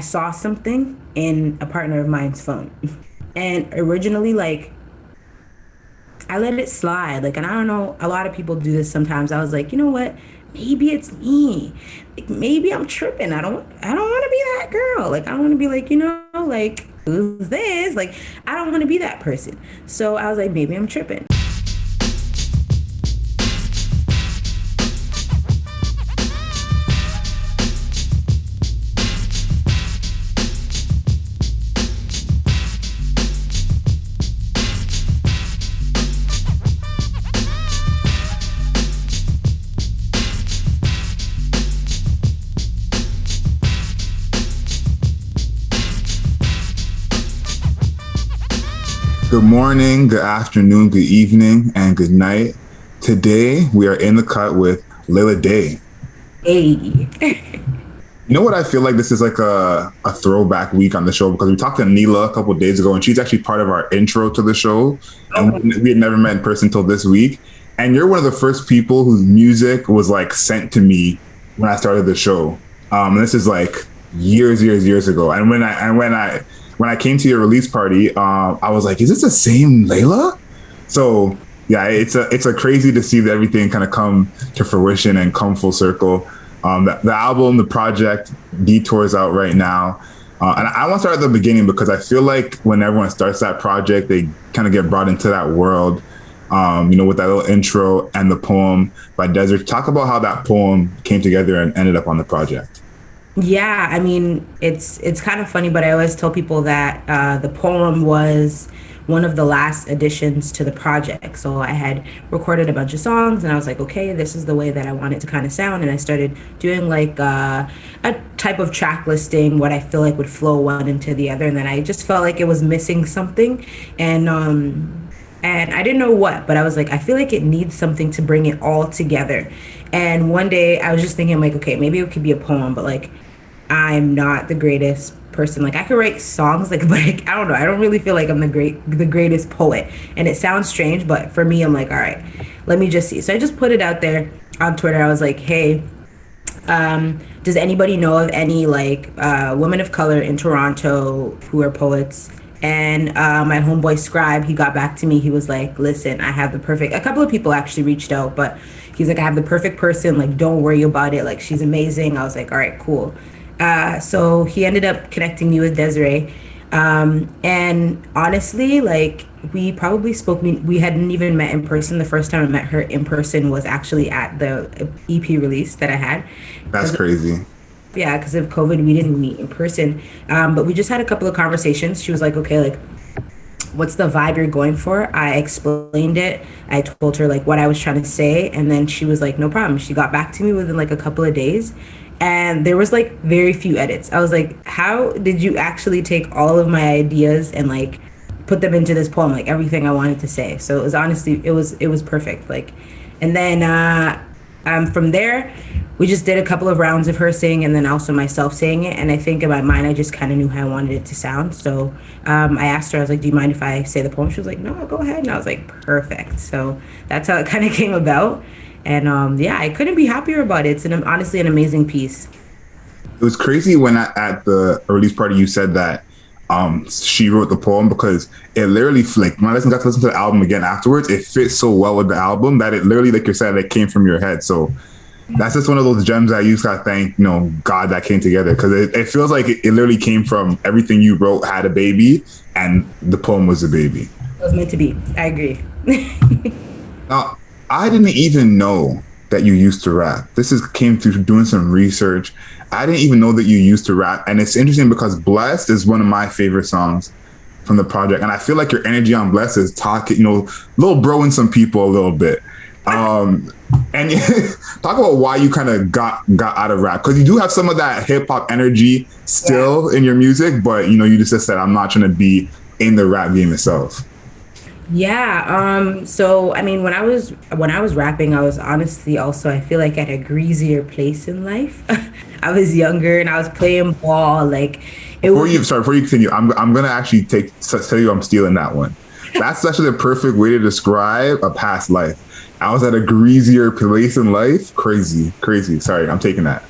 saw something in a partner of mine's phone. And originally, like, I let it slide. Like, and I don't know, a lot of people do this sometimes. I was like, you know what? Maybe it's me. Like, maybe I'm tripping. I don't want to be that girl. Like, I don't want to be like, like, who's this? Like, I don't want to be that person. So I was like, maybe I'm tripping. Good morning, good afternoon, good evening, and good night. Today, we are in the cut with Leila Dey. Hey. You know what? I feel like this is like a throwback week on the show because we talked to Neela a couple of days ago, and she's actually part of our intro to the show. And we had never met in person until this week. And you're one of the first people whose music was like sent to me when I started the show. This is like years ago. And when I came to your release party, I was like, is this the same Leila? So yeah, it's a crazy to see that everything kind of come to fruition and come full circle. The album, the project, Detour is out right now. And I want to start at the beginning because I feel like when everyone starts that project, they kind of get brought into that world, with that little intro and the poem by Desiree. Talk about how that poem came together and ended up on the project. Yeah, I mean, it's kind of funny, but I always tell people that the poem was one of the last additions to the project. So I had recorded a bunch of songs and I was like, okay, this is the way that I want it to kind of sound. And I started doing like a type of track listing, what I feel like would flow one into the other. And then I just felt like it was missing something. And I didn't know what, but I was like, I feel like it needs something to bring it all together. And one day I was just thinking like, okay, maybe it could be a poem, but like, I'm not the greatest person. Like I could write songs, like, but like, I don't know. I don't really feel like I'm the greatest poet. And it sounds strange, but for me, I'm like, all right, let me just see. So I just put it out there on Twitter. I was like, hey, does anybody know of any like women of color in Toronto who are poets? And my homeboy Scribe, he got back to me. He was like, listen, I have the perfect, a couple of people actually reached out, but he's like, I have the perfect person. Like, don't worry about it. Like, she's amazing. I was like, all right, cool. So he ended up connecting me with Desiree. And honestly, like, we probably spoke, we hadn't even met in person. The first time I met her in person was actually at the EP release that I had. That's crazy. Yeah, because of COVID, we didn't meet in person. But we just had a couple of conversations. She was like, okay, like, what's the vibe you're going for? I explained it. I told her like what I was trying to say. And then she was like, no problem. She got back to me within like a couple of days. And there was like very few edits. I was like, how did you actually take all of my ideas and like put them into this poem? Like everything I wanted to say. So it was honestly, it was perfect. Like, and then from there, we just did a couple of rounds of her singing and then also myself saying it. And I think in my mind, I just kind of knew how I wanted it to sound. So I asked her, I was like, do you mind if I say the poem? She was like, no, go ahead. And I was like, perfect. So that's how it kind of came about. And yeah, I couldn't be happier about it. It's honestly an amazing piece. It was crazy when at the release party you said that she wrote the poem because it literally, like, when I got to listen to the album again afterwards, it fits so well with the album that it literally, like you said, it came from your head. So that's just one of those gems that you just gotta thank, God that came together, because it feels like it literally came from everything you wrote had a baby, and the poem was a baby. It was meant to be. I agree. Now, I didn't even know that you used to rap. Came through doing some research. I didn't even know that you used to rap, and it's interesting because "Blessed" is one of my favorite songs from the project, and I feel like your energy on "Blessed" is talking, little broing some people a little bit. And talk about why you kind of got out of rap, because you do have some of that hip hop energy still in your music, but you just said I'm not trying to be in the rap game itself. Yeah. So I mean, when I was rapping, I was honestly also, I feel like, at a greasier place in life. I was younger and I was playing ball. Like before you continue, I'm gonna actually tell you I'm stealing that one. That's actually the perfect way to describe a past life. I was at a greasier place in life. Crazy. Sorry, I'm taking that.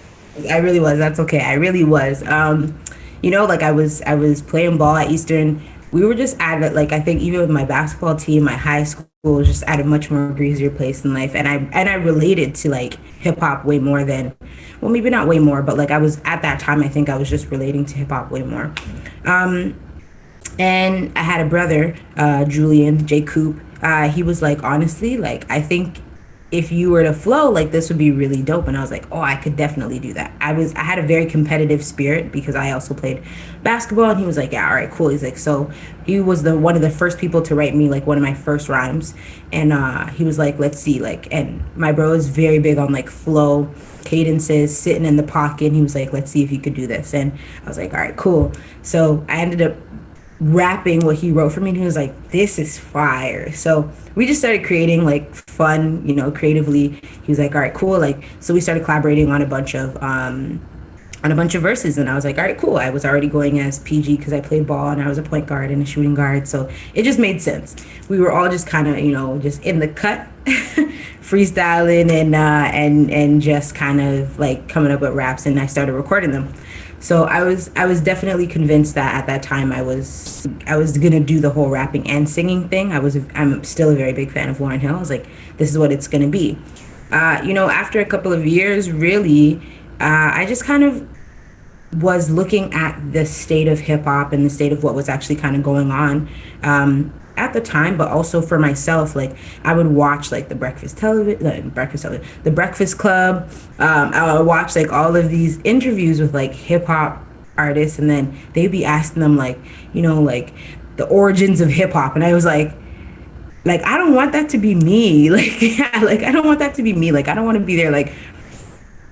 I really was. That's okay. I really was. like I was playing ball at Eastern. We were just at it, like I think even with my basketball team, my high school was just at a much more greasier place in life, and I related to like hip hop way more than, well, maybe not way more, but like I was at that time, I think I was just relating to hip hop way more. Um, and I had a brother, Julian J. Coop. He was like, honestly, like I think if you were to flow, like this would be really dope. And I was like, oh, I could definitely do that. I had a very competitive spirit because I also played basketball. And he was like, yeah, all right, cool. He's like, so he was the one of the first people to write me like one of my first rhymes. And he was like, let's see, like, and my bro is very big on like flow, cadences, sitting in the pocket. And he was like, let's see if you could do this. And I was like, all right, cool. So I ended up rapping what he wrote for me, and he was like, this is fire. So we just started creating like fun, creatively. He was like, all right, cool. Like, so we started collaborating on a bunch of verses, and I was like, all right, cool. I was already going as PG because I played ball and I was a point guard and a shooting guard, so it just made sense. We were all just kind of, just in the cut, freestyling and just kind of like coming up with raps, and I started recording them. So I was definitely convinced that at that time I was gonna do the whole rapping and singing thing. I'm still a very big fan of Lauryn Hill. I was like, this is what it's gonna be. After a couple of years, really, I just kind of was looking at the state of hip hop and the state of what was actually kind of going on at the time, but also for myself. Like I would watch like the Breakfast Club. I would watch like all of these interviews with like hip hop artists, and then they'd be asking them like, like the origins of hip hop, and I was like I don't want that to be me. Like yeah, like I don't want that to be me. Like I don't want to be there like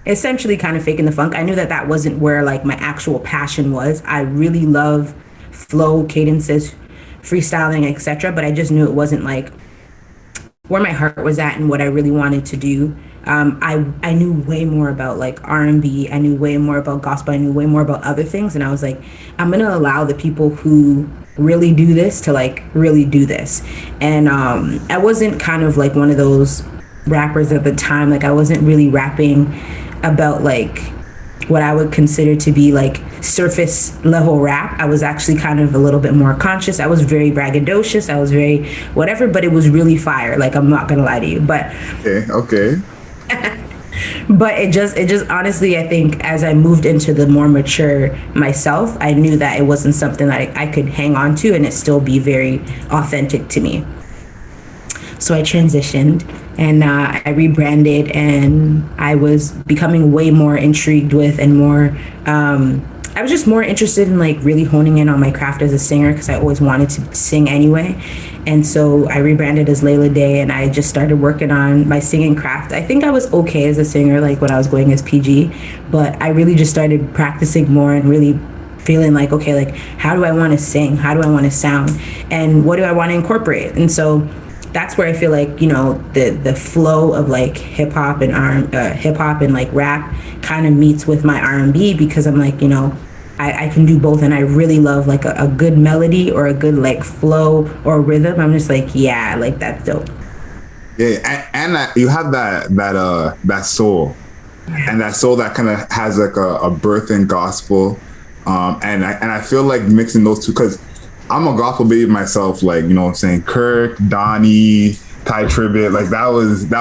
essentially kind of faking the funk. I knew that that wasn't where like my actual passion was. I really love flow, cadences, freestyling, etc. But I just knew it wasn't like where my heart was at and what I really wanted to do. I knew way more about like R&B. I knew way more about gospel. I knew way more about other things, and I was like, I'm gonna allow the people who really do this to like really do this. And I wasn't kind of like one of those rappers at the time. Like I wasn't really rapping about like what I would consider to be like surface level rap. I was actually kind of a little bit more conscious. I was very braggadocious. I was very whatever, but it was really fire. Like I'm not gonna lie to you. But okay. but it just honestly, I think as I moved into the more mature myself, I knew that it wasn't something that I could hang on to and it still be very authentic to me. So I transitioned and I rebranded, and I was becoming way more intrigued with and more. I was just more interested in like really honing in on my craft as a singer because I always wanted to sing anyway. And so I rebranded as Leila Dey, and I just started working on my singing craft. I think I was okay as a singer, like when I was going as PG, but I really just started practicing more and really feeling like, okay, like how do I want to sing? How do I want to sound? And what do I want to incorporate? And so that's where I feel like the flow of like hip hop and like rap kind of meets with my R&B, because I'm like I can do both, and I really love like a good melody or a good like flow or rhythm. I'm just like, yeah, like that's dope. Yeah, and you have that soul, and that soul that kind of has like a birth in gospel, and I feel like mixing those two, because I'm a gospel baby myself, like, what I'm saying, Kirk, Donnie, Ty Tribbett, like that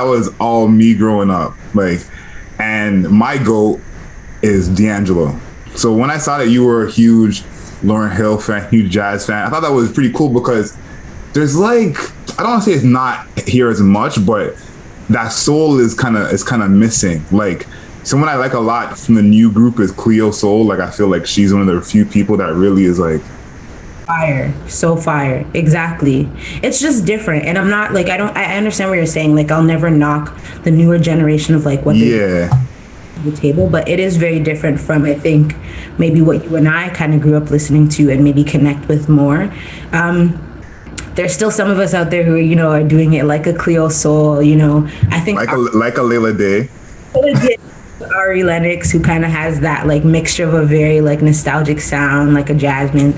was all me growing up. Like, and my GOAT is D'Angelo. So when I saw that you were a huge Lauryn Hill fan, huge jazz fan, I thought that was pretty cool, because there's like, I don't want to say it's not here as much, but that soul is kind of missing. Like, someone I like a lot from the new group is Cleo Soul. Like, I feel like she's one of the few people that really is like Fire, so fire. Exactly. It's just different, and I'm not like, I understand what you're saying. Like I'll never knock the newer generation of like what they yeah. the table, but it is very different from, I think, maybe what you and I kind of grew up listening to and maybe connect with more. There's still some of us out there who are doing it like a Cleo Soul. I think like a Leila Dey. Ari Lennox, who kind of has that like mixture of a very like nostalgic sound, like a Jasmine.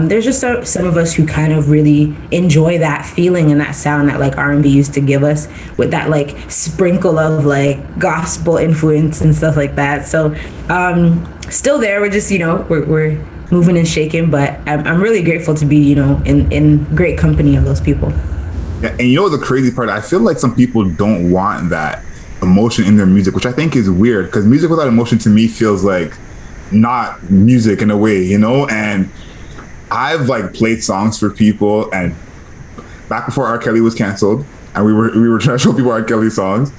There's just some of us who kind of really enjoy that feeling and that sound that like R&B used to give us, with that like sprinkle of like gospel influence and stuff like that. So still there. We're just we're moving and shaking. But I'm really grateful to be, in great company of those people. Yeah, and you know the crazy part? I feel like some people don't want that emotion in their music, which I think is weird because music without emotion to me feels like not music in a way, And I've like played songs for people, and back before R. Kelly was canceled, and we were trying to show people R. Kelly songs,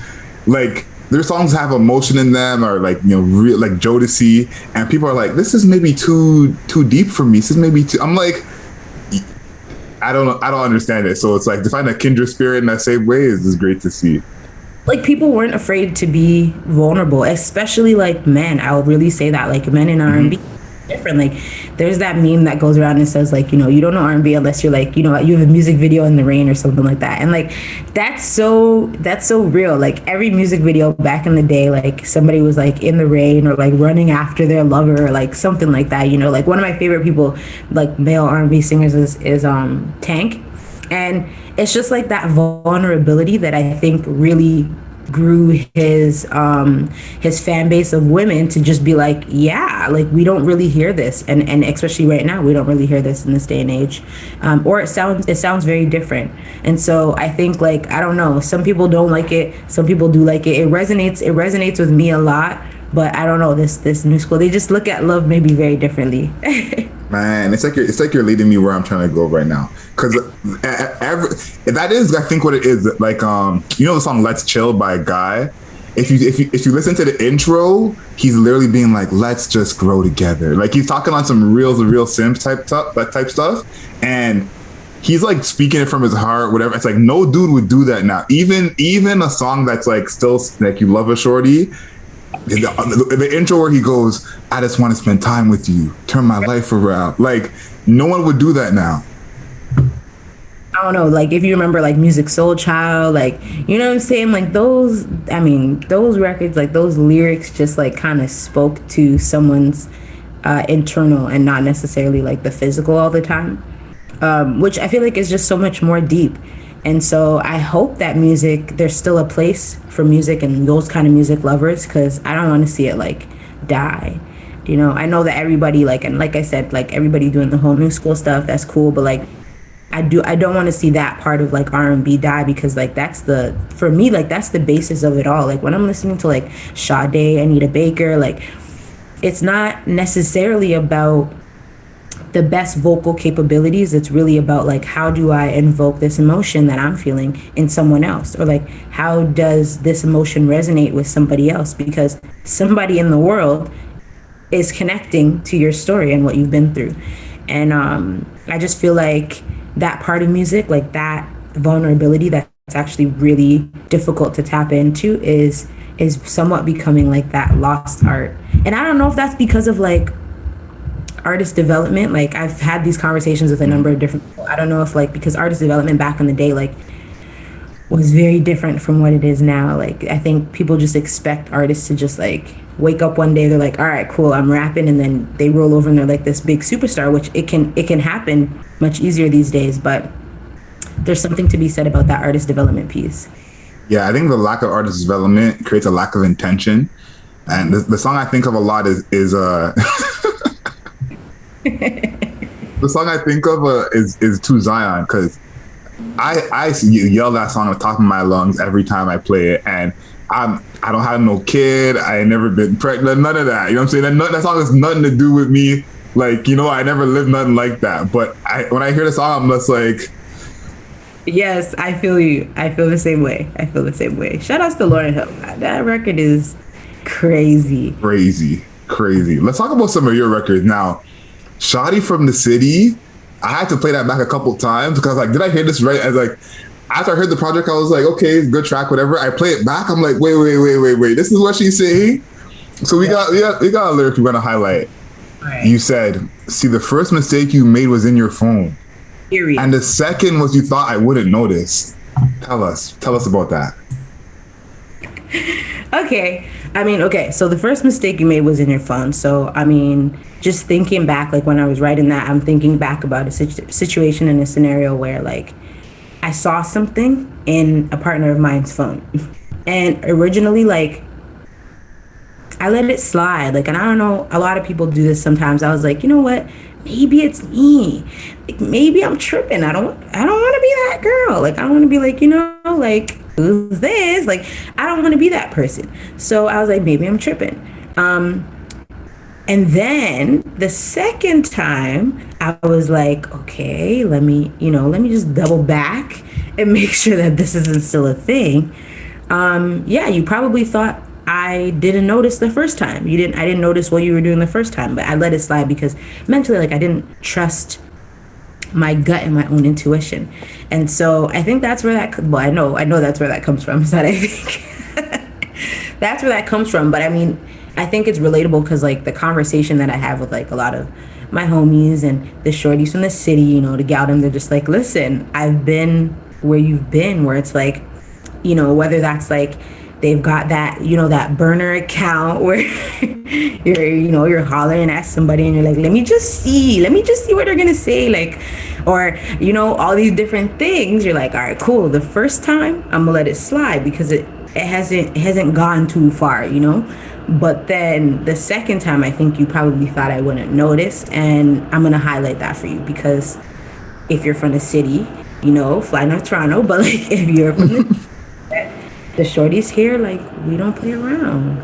like their songs have emotion in them, or like real like Jodeci, and people are like, this is maybe too deep for me. This is maybe too. I'm like, I don't understand it. So it's like to find a kindred spirit in that same way is great to see. Like people weren't afraid to be vulnerable, especially like men. I would really say that like men in R&B different. Like there's that meme that goes around and says like, you don't know R&B unless you're like, you have a music video in the rain or something like that. And like that's so real. Like every music video back in the day, like somebody was like in the rain or like running after their lover or like something like that. Like one of my favorite people, like male R&B singers is Tank. And it's just like that vulnerability that I think really grew his fan base of women to just be like, yeah, like we don't really hear this, and especially right now we don't really hear this in this day and age, or it sounds very different. And so I think like I don't know, some people don't like it, some people do like it. It resonates with me a lot, but I don't know, this new school, they just look at love maybe very differently. Man, it's like you're leading me where I'm trying to go right now. Because that is, I think, what it is. Like, the song "Let's Chill" by Guy. If you listen to the intro, he's literally being like, "Let's just grow together." Like he's talking on some real Sims type stuff, and he's like speaking it from his heart. Whatever. It's like no dude would do that now. Even a song that's like still like you love a shorty. The intro where he goes, I just want to spend time with you, turn my life around. Like no one would do that now. I don't know, like if you remember like Music Soul Child, like you know what I'm saying, like those records, like those lyrics just like kind of spoke to someone's internal and not necessarily like the physical all the time, which I feel like is just so much more deep. And so I hope that there's still a place for music and those kind of music lovers, because I don't want to see it like die. I know that everybody and like I said, like everybody doing the whole new school stuff, that's cool, but like I don't want to see that part of like R&B die, because like for me, like that's the basis of it all. Like when I'm listening to like Sade, Anita Baker, like it's not necessarily about the best vocal capabilities. It's really about like, how do I invoke this emotion that I'm feeling in someone else, or like how does this emotion resonate with somebody else, because somebody in the world is connecting to your story and what you've been through. And I just feel like that part of music, like that vulnerability that's actually really difficult to tap into, is somewhat becoming like that lost art. And I don't know if that's because of like artist development. Like I've had these conversations with a number of different people. I don't know if like because artist development back in the day like was very different from what it is now. Like I think people just expect artists to just like wake up one day, they're like, all right, cool, I'm rapping, and then they roll over and they're like this big superstar, which it can happen much easier these days, but there's something to be said about that artist development piece. Yeah, I think the lack of artist development creates a lack of intention. And the song I think of a lot is the song I think of is To Zion, because I yell that song on the top of my lungs every time I play it, and I don't have no kid, I ain't never been pregnant, none of that. You know what I'm saying? That song has nothing to do with me. Like, I never lived nothing like that. But when I hear the song, I'm just like, yes, I feel you. I feel the same way. Shout outs to Lauryn Hill. That record is crazy. Crazy. Let's talk about some of your records now. Shawty from the City, I had to play that back a couple times because like, did I hear this right? I was like, after I heard the project, I was like, okay, good track, whatever. I play it back, I'm like, wait, this is what she's saying? So we got a lyric we're gonna highlight. Right. You said, see, the first mistake you made was in your phone. Period. And the second was you thought I wouldn't notice. Tell us about that. Okay. So the first mistake you made was in your phone. So, just thinking back, like when I was writing that, I'm thinking back about a situation in a scenario where like I saw something in a partner of mine's phone. And originally, like I let it slide. Like, and I don't know, a lot of people do this sometimes. I was like, you know what? Maybe it's me. Like, maybe I'm tripping. I don't want to be that girl. Like, I don't want to be like, like, who's this? Like, I don't want to be that person. So I was like, maybe I'm tripping. And then the second time, I was like, okay, let me just double back and make sure that this isn't still a thing. Yeah, you probably thought I didn't notice the first time. I didn't notice what you were doing the first time, but I let it slide because mentally, like, I didn't trust my gut and my own intuition. And so I think that's where well, I know that's where that comes from. Is that I think that's where that comes from. But I mean, I think it's relatable because like the conversation that I have with like a lot of my homies and the shorties from the city, the gal them, they're just like, listen, I've been where you've been, where it's like, whether that's like they've got that, that burner account where you're hollering at somebody and you're like, let me just see what they're gonna say, like, or all these different things. You're like, all right, cool. The first time I'm gonna let it slide because it hasn't gone too far, But then the second time, I think you probably thought I wouldn't notice, and I'm gonna highlight that for you because if you're from the city, fly North Toronto, but like if you're from the shorties here, like we don't play around.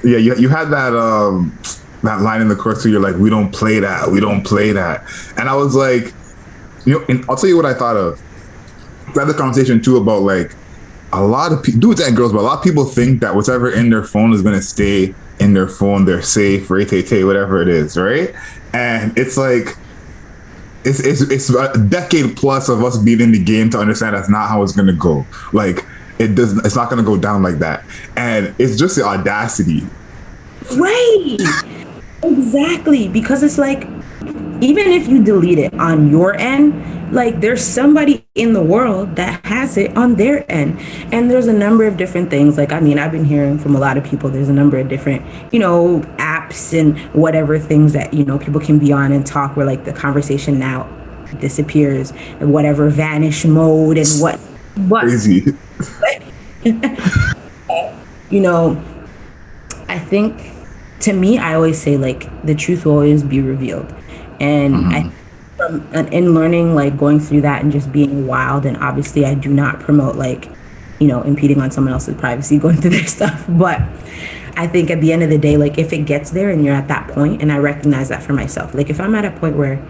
Yeah, you had that line in the chorus too. You're like, we don't play that, and I was like, and I'll tell you what I thought of. We had the conversation too about like a lot of dudes and girls, but a lot of people think that whatever in their phone is going to stay in their phone. They're safe, whatever it is, right? And it's like it's a decade plus of us being in the game to understand that's not how it's going to go. Like it's not going to go down like that, and it's just the audacity, right? Exactly, because it's like even if you delete it on your end, like there's somebody in the world that has it on their end. And there's a number of different things. Like, I mean, I've been hearing from a lot of people, there's a number of different, apps and whatever things that, people can be on and talk where like the conversation now disappears and whatever vanish mode and what crazy. I think to me, I always say like the truth will always be revealed. And in learning, like going through that and just being wild, and obviously I do not promote like, impeding on someone else's privacy, going through their stuff. But I think at the end of the day, like if it gets there and you're at that point, and I recognize that for myself, like if I'm at a point where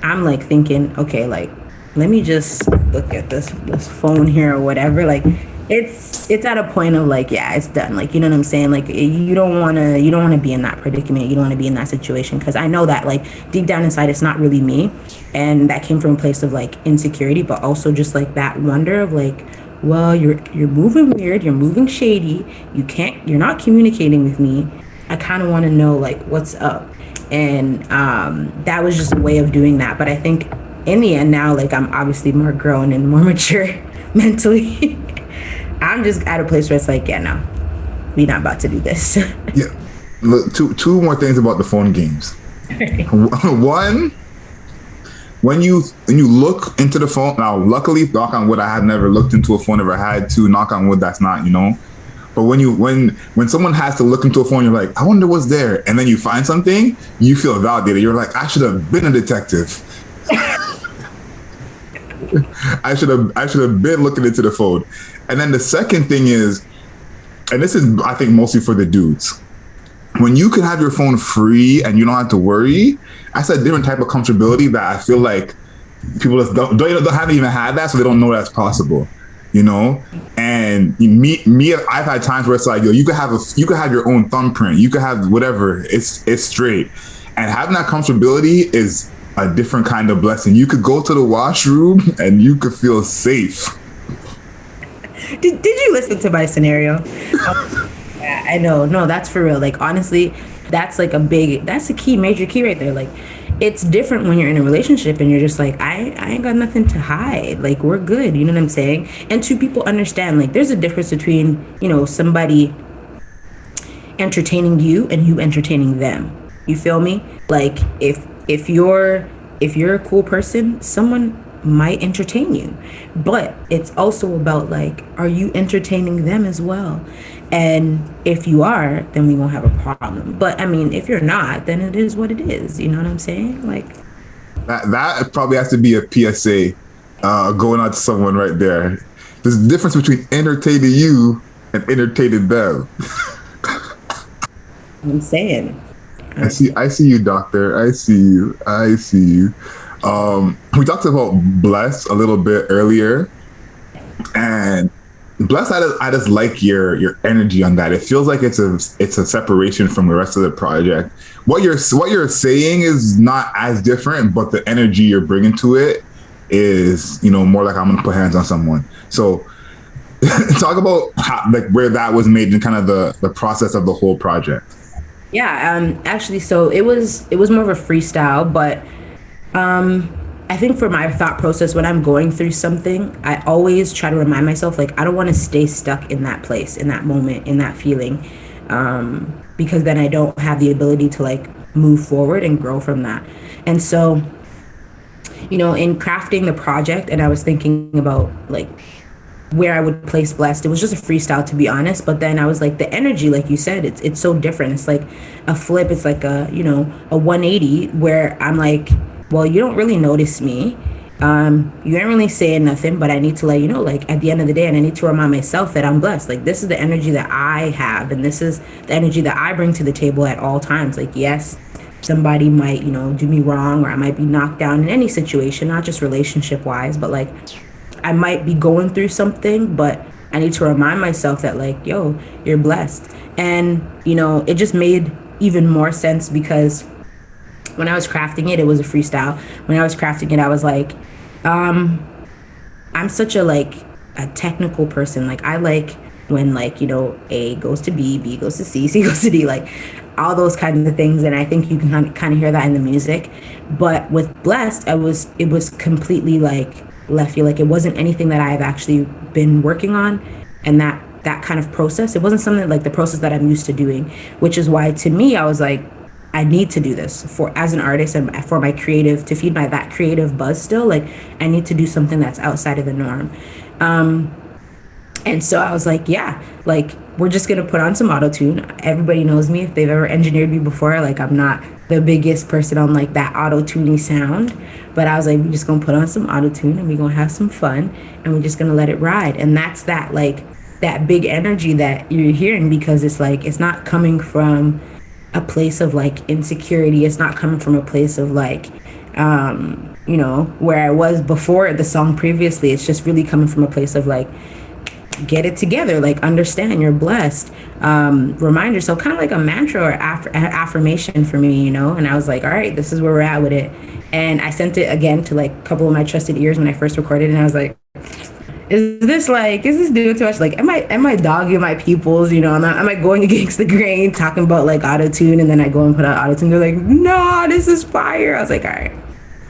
I'm like thinking, okay, like let me just look at this phone here or whatever, like it's at a point of like, yeah, it's done. Like, you know what I'm saying? Like you don't want to be in that predicament. You don't want to be in that situation. Cause I know that like deep down inside, it's not really me. And that came from a place of like insecurity, but also just like that wonder of like, well, you're moving weird. You're moving shady. You're not communicating with me. I kind of want to know like what's up. And that was just a way of doing that. But I think in the end now, like I'm obviously more grown and more mature mentally. I'm just at a place where it's like, yeah, no, we're not about to do this. Yeah. Look, two more things about the phone games. One, when you look into the phone, now luckily, knock on wood, I have never looked into a phone, never had to, knock on wood, that's not, But when someone has to look into a phone, you're like, I wonder what's there. And then you find something, you feel validated. You're like, I should have been a detective. I should have been looking into the phone. And then the second thing is, and this is I think mostly for the dudes, when you can have your phone free and you don't have to worry, that's a different type of comfortability that I feel like people just don't haven't even had that, so they don't know that's possible. And me, I've had times where it's like, yo, you could have your own thumbprint, you could have whatever, it's straight, and having that comfortability is a different kind of blessing. You could go to the washroom and you could feel safe. Did you listen to my scenario? Yeah, I know. No, that's for real. Like, honestly, that's like that's a major key right there. Like, it's different when you're in a relationship and you're just like, I ain't got nothing to hide. Like, we're good. You know what I'm saying? And two people understand, like, there's a difference between, somebody entertaining you and you entertaining them. You feel me? Like, if you're a cool person, someone might entertain you, but it's also about like, are you entertaining them as well? And if you are, then we won't have a problem. But I mean, if you're not, then it is what it is. You know what I'm saying? Like, That probably has to be a PSA going out to someone right there. There's a difference between entertaining you and entertaining them. I'm saying. I see you, doctor. I see you. I see you. We talked about Bless a little bit earlier, and Bless, I just like your energy on that. It feels like it's a separation from the rest of the project. What you're saying is not as different, but the energy you're bringing to it is, more like I'm gonna put hands on someone. So talk about how, like, where that was made and kind of the process of the whole project. Yeah, actually, so it was more of a freestyle, but I think for my thought process when I'm going through something, I always try to remind myself like I don't want to stay stuck in that place, in that moment, in that feeling, because then I don't have the ability to like move forward and grow from that. And so, in crafting the project, and I was thinking about like where I would place Blessed. It was just a freestyle, to be honest. But then I was like, the energy, like you said, it's so different. It's like a flip. It's like a 180 where I'm like, well, you don't really notice me. You ain't really saying nothing, but I need to let you know, like at the end of the day, and I need to remind myself that I'm blessed. Like this is the energy that I have, and this is the energy that I bring to the table at all times. Like yes, somebody might, do me wrong, or I might be knocked down in any situation, not just relationship wise, but like I might be going through something, but I need to remind myself that like, yo, you're blessed. And, it just made even more sense because when I was crafting it, it was a freestyle. When I was crafting it, I was like, I'm such a technical person. Like I like when like, A goes to B, B goes to C, C goes to D, like all those kinds of things. And I think you can kind of hear that in the music. But with Blessed, it was completely like left field. Like it wasn't anything that I've actually been working on, and that kind of process, it wasn't something like the process that I'm used to doing, which is why to me I was like, I need to do this for as an artist and for my creative, to feed my that creative buzz still. Like I need to do something that's outside of the norm. And so I was like, yeah, like we're just gonna put on some auto tune. Everybody knows me if they've ever engineered me before. Like I'm not the biggest person on like that auto tuney sound, but I was like, we're just gonna put on some auto tune and we're gonna have some fun and we're just gonna let it ride. And that's that like that big energy that you're hearing because it's like it's not coming from a place of like insecurity. It's not coming from a place of like where I was before the song previously. It's just really coming from a place of like, get it together, like understand you're blessed, remind yourself, kind of like a mantra or affirmation for me, and I was like, all right, this is where we're at with it. And I sent it again to like a couple of my trusted ears when I first recorded it, and I was like, is this doing too much? Like am I dogging my pupils, am I going against the grain talking about like auto tune, and then I go and put out auto tune, they're like, no, this is fire. I was like, all right.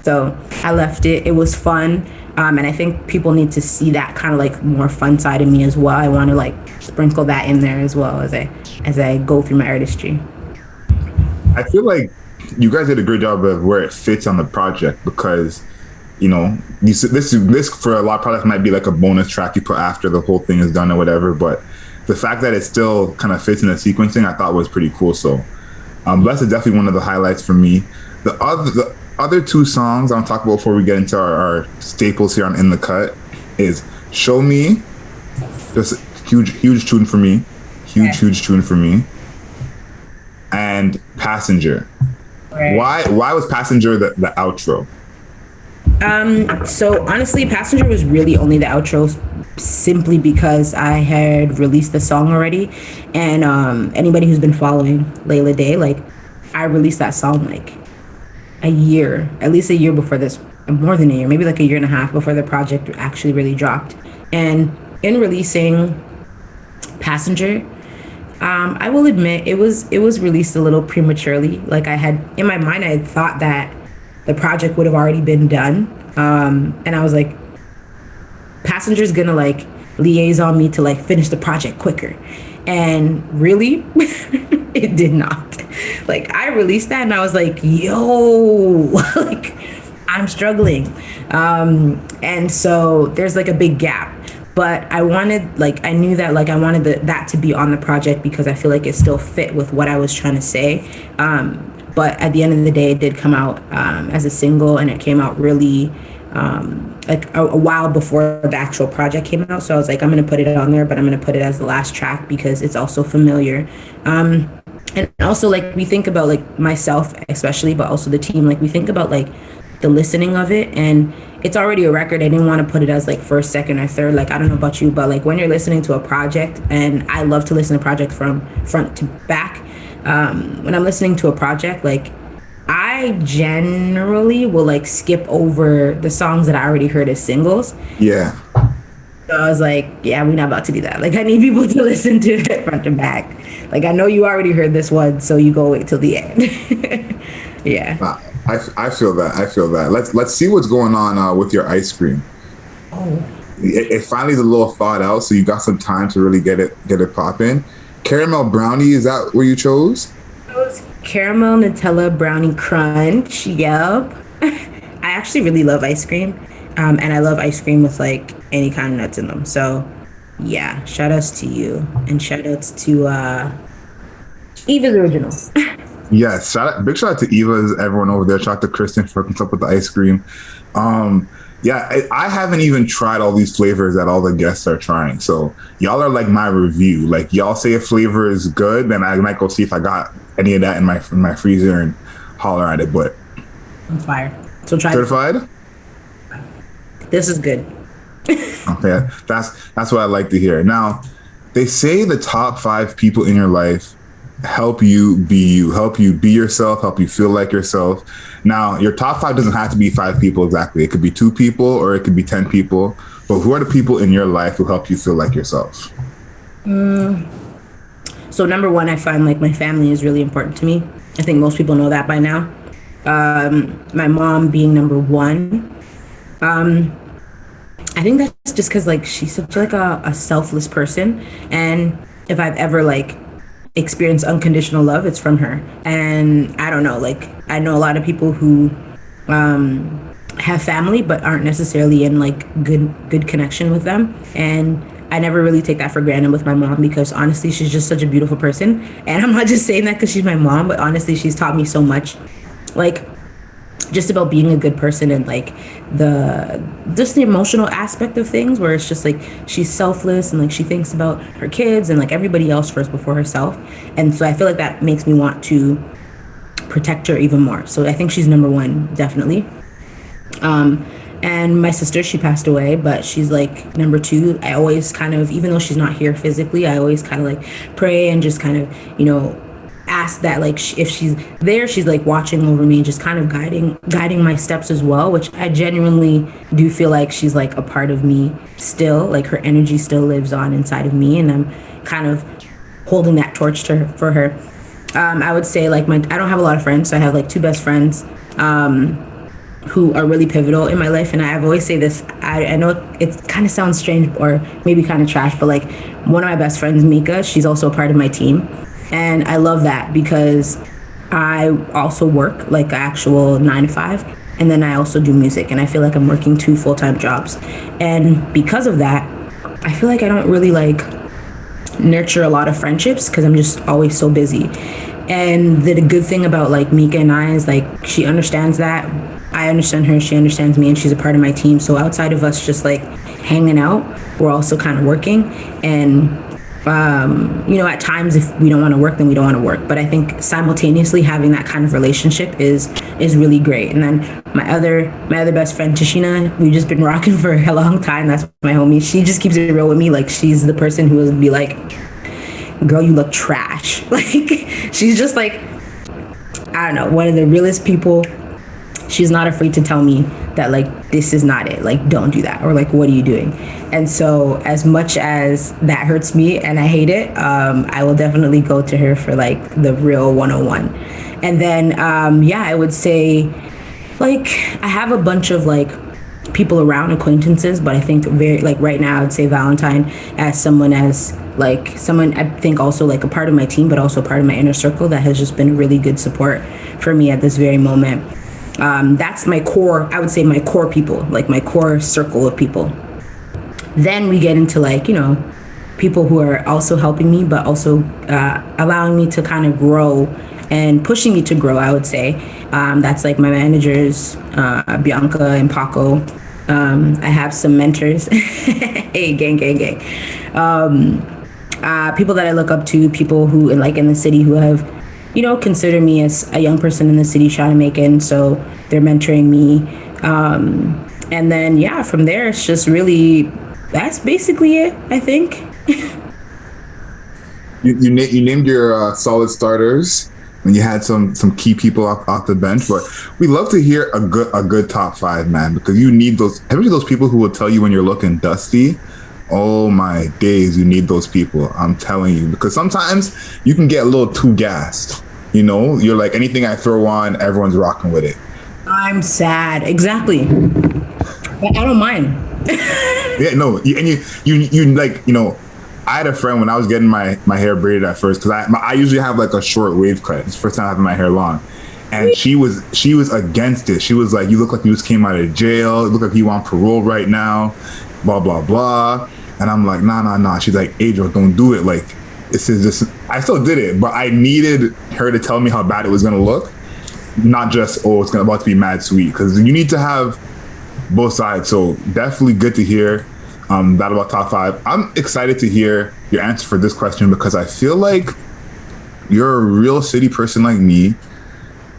So I left it. It was fun. And I think people need to see that kind of like more fun side of me as well. I want to like sprinkle that in there as well as I go through my artistry. I feel like you guys did a great job of where it fits on the project because, this for a lot of projects might be like a bonus track you put after the whole thing is done or whatever. But the fact that it still kind of fits in the sequencing, I thought was pretty cool. So Bless is definitely one of the highlights for me. The other two songs I want to talk about before we get into our staples here on In the Cut is Show Me, just huge tune for me, huge tune for me, and Passenger. Right. Why was Passenger the outro? So honestly, Passenger was really only the outro simply because I had released the song already, and anybody who's been following Leila Dey, like I released that song like at least a year before this, more than a year, maybe like a year and a half before the project actually really dropped. And in releasing Passenger, I will admit it was released a little prematurely. Like I had in my mind, I had thought that the project would have already been done, and I was like, Passenger's gonna like liaison me to like finish the project quicker, and really, it did not. Like I released that and I was like, yo, like I'm struggling, and so there's like a big gap. but I knew that like I wanted that to be on the project because I feel like it still fit with what I was trying to say. But at the end of the day, it did come out as a single, and it came out really like a while before the actual project came out. So I was like, I'm gonna put it on there, but I'm gonna put it as the last track because it's also familiar. And also, like, we think about like myself especially, but also the team, like we think about like the listening of it, and it's already a record. I didn't want to put it as like first, second, or third. Like, I don't know about you, but like when you're listening to a project, and I love to listen to projects from front to back. When I'm listening to a project, like I generally will like skip over the songs that I already heard as singles. Yeah. So I was like, yeah, we're not about to do that. Like, I need people to listen to it front to back. Like, I know you already heard this one, so you go wait till the end. Yeah. I feel that. I feel that. Let's see what's going on with your ice cream. Oh. It finally is a little thawed out, so you got some time to really get it popping. Caramel brownie, is that what you chose? Caramel Nutella brownie crunch. Yep. I actually really love ice cream. And I love ice cream with like any kind of nuts in them. So yeah, shout outs to you, and shout outs to Eva's Original. Yes, big shout out to Eva's, everyone over there. Shout out to Kristen for hooking us up with the ice cream. Yeah, I haven't even tried all these flavors that all the guests are trying. So y'all are like my review. Like, y'all say a flavor is good, then I might go see if I got any of that in my freezer and holler at it. But I'm fire. So try certified. This is good. Okay, that's what I like to hear. Now, they say the top 5 people in your life help you be yourself, help you feel like yourself. Now, your top 5 doesn't have to be 5 people exactly. It could be 2 people or it could be 10 people. But who are the people in your life who help you feel like yourself? So number one, I find like my family is really important to me. I think most people know that by now. My mom being number one. I think that's just because like she's such like a selfless person, and if I've ever like experienced unconditional love, it's from her. And I don't know, like I know a lot of people who have family but aren't necessarily in like good connection with them, and I never really take that for granted with my mom, because honestly she's just such a beautiful person. And I'm not just saying that because she's my mom, but honestly she's taught me so much, like just about being a good person, and like the emotional aspect of things, where it's just like she's selfless and like she thinks about her kids and like everybody else first before herself. And so I feel like that makes me want to protect her even more. So I think she's number one, definitely. And my sister, she passed away, but she's like number two. I always kind of, even though she's not here physically, I always kind of like pray and just kind of, ask that like if she's there, she's like watching over me, just kind of guiding my steps as well, which I genuinely do feel like she's like a part of me still. Like her energy still lives on inside of me, and I'm kind of holding that torch for her. I would say like I don't have a lot of friends, so I have like 2 best friends who are really pivotal in my life. And I've always say this, I know it kind of sounds strange or maybe kind of trash, but like one of my best friends, Mika, she's also a part of my team. And I love that because I also work like an actual 9 to 5, and then I also do music, and I feel like I'm working 2 full-time jobs. And because of that, I feel like I don't really like nurture a lot of friendships because I'm just always so busy. And the good thing about like Mika and I is like she understands that. I understand her, she understands me, and she's a part of my team. So outside of us just like hanging out, we're also kind of working. And at times if we don't want to work, then we don't want to work. But I think simultaneously having that kind of relationship is really great. And then my other best friend, Tashina, we've just been rocking for a long time. That's my homie. She just keeps it real with me. Like she's the person who will be like, girl, you look trash. Like she's just like, I don't know, one of the realest people. She's not afraid to tell me that like this is not it, like don't do that, or like what are you doing? And so as much as that hurts me and I hate it, I will definitely go to her for like the real 101. And then I would say like I have a bunch of like people around, acquaintances, but I think very like right now I'd say Valentine as someone I think also like a part of my team, but also part of my inner circle that has just been really good support for me at this very moment. That's my core, I would say my core people, like my core circle of people. Then we get into like, people who are also helping me, but also allowing me to kind of grow and pushing me to grow, I would say. That's like my managers, Bianca and Paco. I have some mentors. Hey, gang, gang, gang. People that I look up to, people who in the city who have, consider me as a young person in the city trying to make it. And so they're mentoring me. And then, yeah, from there, it's just really, that's basically it, I think. You named your solid starters, and you had some key people off the bench. But we love to hear a good top five, man, because you need those. Especially those people who will tell you when you're looking dusty. Oh my days, you need those people. I'm telling you, because sometimes you can get a little too gassed. You're like, anything I throw on, everyone's rocking with it. I'm sad, exactly. But I don't mind. Yeah, no, and you like, I had a friend when I was getting my hair braided at first, because I usually have like a short wave cut. It's the first time having my hair long, and she was against it. She was like, "You look like you just came out of jail. You look like you on parole right now, blah blah blah." And I'm like, nah. She's like, "Adriel, don't do it. Like, this is just." I still did it, but I needed her to tell me how bad it was gonna look, not just it's about to be mad sweet, because you need to have both sides. So definitely good to hear that about top five. I'm excited to hear your answer for this question, because I feel like you're a real city person like me,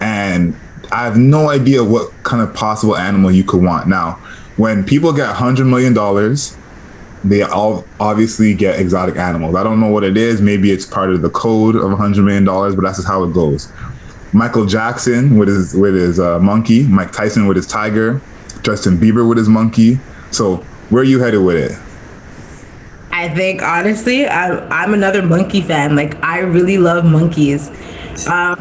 and I have no idea what kind of possible animal you could want. Now, when people get $100 million, they all obviously get exotic animals. I don't know what it is. Maybe it's part of the code of $100 million, but that's just how it goes. Michael Jackson with his monkey, Mike Tyson with his tiger, Justin Bieber with his monkey. So where are you headed with it? I think honestly, I'm another monkey fan. Like, I really love monkeys. I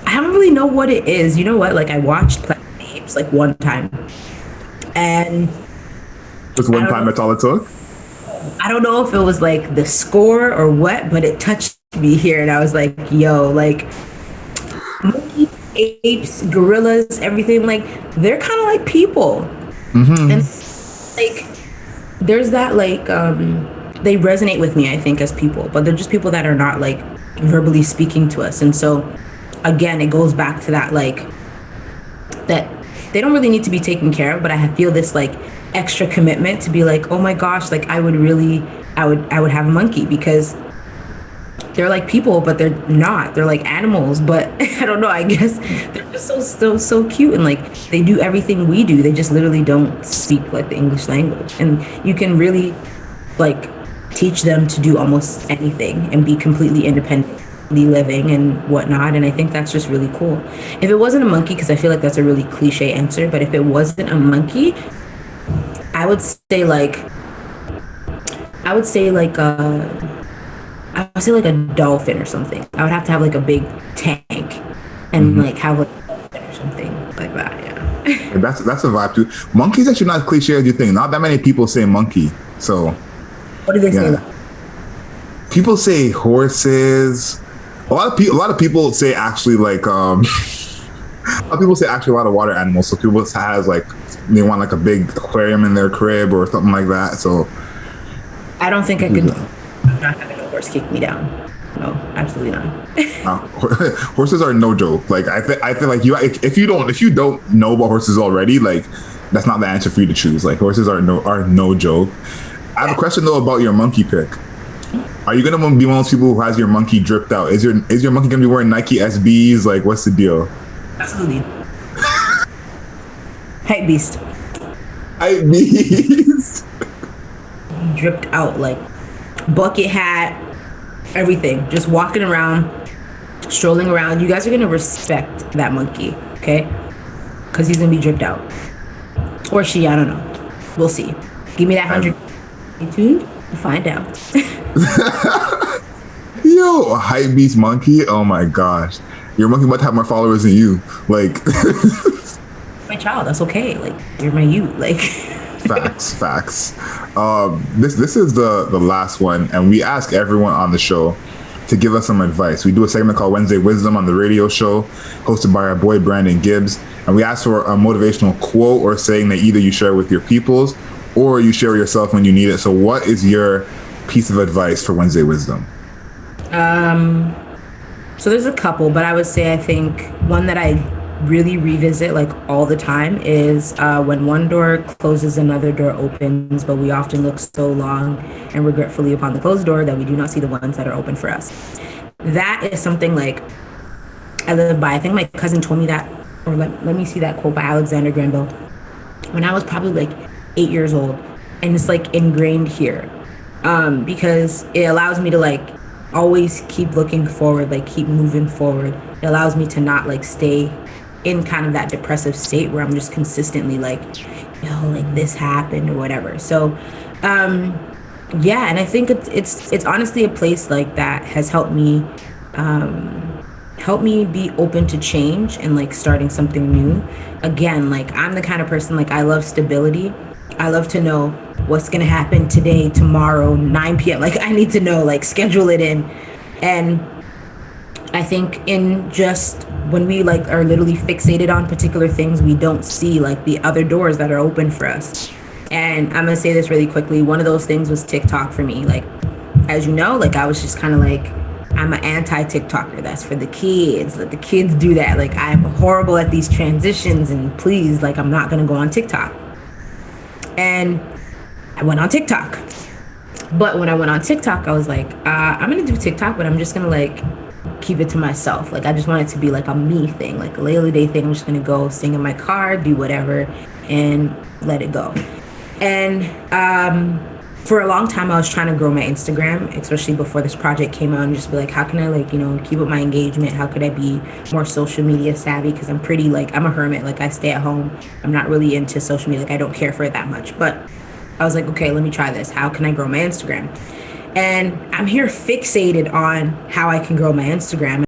don't really know what it is. You know what? Like, I watched Planet of the Apes like one time, and just one time. That's all it took. I don't know if it was like the score or what, but it touched me here, and I was like, "Yo, like, monkeys, apes, gorillas, everything. Like, they're kind of like people." Mm-hmm. And like, there's that like they resonate with me, I think, as people, but they're just people that are not like verbally speaking to us. And so again, it goes back to that, like, that they don't really need to be taken care of, but I feel this like extra commitment to be like, oh my gosh, like I would have a monkey, because they're like people, but they're not. They're like animals, but I don't know. I guess they're just so cute, and like they do everything we do. They just literally don't speak like the English language, and you can really like teach them to do almost anything and be completely independently living and whatnot. And I think that's just really cool. If it wasn't a monkey, because I feel like that's a really cliche answer, but if it wasn't a monkey, I would say like a dolphin or something. I would have to have like a big tank and like have like a dolphin or something like that. Yeah. That's a vibe too. Monkey's actually not as cliche as you think. Not that many people say monkey. So what do they say? People say horses. A lot of people say actually like a lot of people say actually a lot of water animals. So people has like, they want like a big aquarium in their crib or something like that. So I don't think I could. I'm not having a horse kick me down. No, absolutely not. Horses are no joke. Like I feel like if you don't know about horses already, like that's not the answer for you to choose. Like horses are no joke. I have a question though about your monkey pick. Are you gonna be one of those people who has your monkey dripped out? Is your monkey gonna be wearing Nike SBs? Like, what's the deal? Absolutely. Hype beast. Hype beast. Dripped out, like bucket hat, everything. Just walking around, strolling around. You guys are gonna respect that monkey, okay? Because he's gonna be dripped out, or she. I don't know. We'll see. Give me that 100. Stay tuned to find out. Yo, a hype beast monkey. Oh my gosh, your monkey might have more followers than you. Like, my child. That's okay. Like, you're my you. Like. Facts. This is the last one, and we ask everyone on the show to give us some advice. We do a segment called Wednesday Wisdom on the radio show, hosted by our boy Brandon Gibbs, and we ask for a motivational quote or saying that either you share with your peoples or you share yourself when you need it. So what is your piece of advice for Wednesday Wisdom? So there's a couple, but I would say I think one that I really revisit like all the time is when one door closes, another door opens, but we often look so long and regretfully upon the closed door that we do not see the ones that are open for us. That is something like I live by. I think my cousin told me that, or let me see that quote by Alexander Graham Bell when I was probably like 8 years old, and it's like ingrained here because it allows me to like always keep looking forward, like keep moving forward. It allows me to not like stay in kind of that depressive state where I'm just consistently like, like this happened or whatever. So, yeah, and I think it's honestly a place like that has helped me be open to change and like starting something new. Again, like I'm the kind of person like I love stability. I love to know what's gonna happen today, tomorrow, 9 p.m. Like I need to know, like schedule it in. And I think in just when we like are literally fixated on particular things, we don't see like the other doors that are open for us. And I'm gonna say this really quickly. One of those things was TikTok for me. Like, as you know, like I was just kind of like, I'm an anti-TikToker. That's for the kids. Let the kids do that. Like I'm horrible at these transitions, and please, like I'm not gonna go on TikTok. And I went on TikTok. But when I went on TikTok, I was like, I'm gonna do TikTok, but I'm just gonna like keep it to myself. Like I just want it to be like a me thing, like a Leila Dey thing. I'm just gonna go sing in my car, do whatever, and let it go. And for a long time, I was trying to grow my Instagram, especially before this project came out, and just be like, how can I like, keep up my engagement? How could I be more social media savvy? Because I'm pretty like, I'm a hermit. Like I stay at home. I'm not really into social media. Like I don't care for it that much. But I was like, okay, let me try this. How can I grow my Instagram? And I'm here fixated on how I can grow my Instagram.